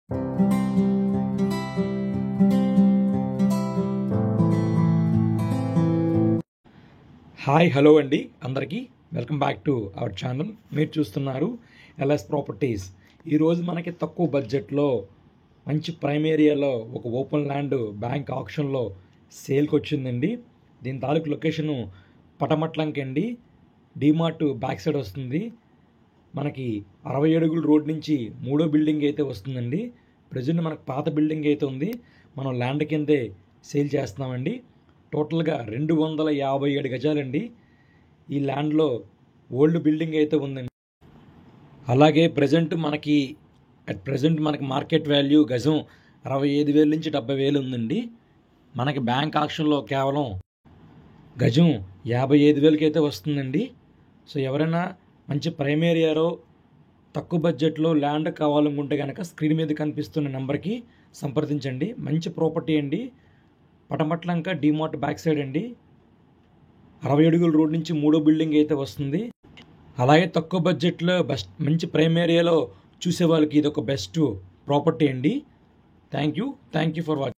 Hi hello అండి అందరికీ welcome back to our channel. మీరు చూస్తున్నారు ఎల్ఎస్ ప్రాపర్టీస్. ఈరోజు మనకి తక్కువ బడ్జెట్లో మంచి ప్రైమ్ ఏరియాలో ఒక ఓపెన్ ల్యాండ్ బ్యాంక్ ఆప్షన్లో సేల్కి వచ్చిందండి. దీని తాలూకు లొకేషను పటమట్లంకి అండి. డీమార్ట్ బ్యాక్ సైడ్ వస్తుంది. మనకి 60 అడుగుల రోడ్ నుంచి 3వ బిల్డింగ్ అయితే వస్తుందండి. ప్రజెంట్ మనకు పాత బిల్డింగ్ అయితే ఉంది, మనం ల్యాండ్ కిందే సేల్ చేస్తున్నామండి. టోటల్గా 257 గజాలండి. ఈ ల్యాండ్లో ఓల్డ్ బిల్డింగ్ అయితే ఉందండి. అలాగే ప్రజెంట్ మనకి మార్కెట్ వాల్యూ గజం 65,000 నుంచి 70,000 ఉందండి. మనకి బ్యాంక్ ఆక్షన్లో కేవలం గజం 55,000కి అయితే వస్తుందండి. సో ఎవరైనా మంచి ప్రైమ్ ఏరియాలో తక్కువ బడ్జెట్లో ల్యాండ్ కావాలనుకుంటే కనుక స్క్రీన్ మీద కనిపిస్తున్న నెంబర్కి సంప్రదించండి. మంచి ప్రాపర్టీ అండి. పటమట్లంక డీమార్ట్ బ్యాక్ సైడ్ అండి. 60 అడుగుల రోడ్ నుంచి 3వ బిల్డింగ్ అయితే వస్తుంది. అలాగే తక్కువ బడ్జెట్లో మంచి ప్రైమ్ ఏరియాలో చూసే వాళ్ళకి ఇది ఒక బెస్ట్ ప్రాపర్టీ అండి. Thank you for watching.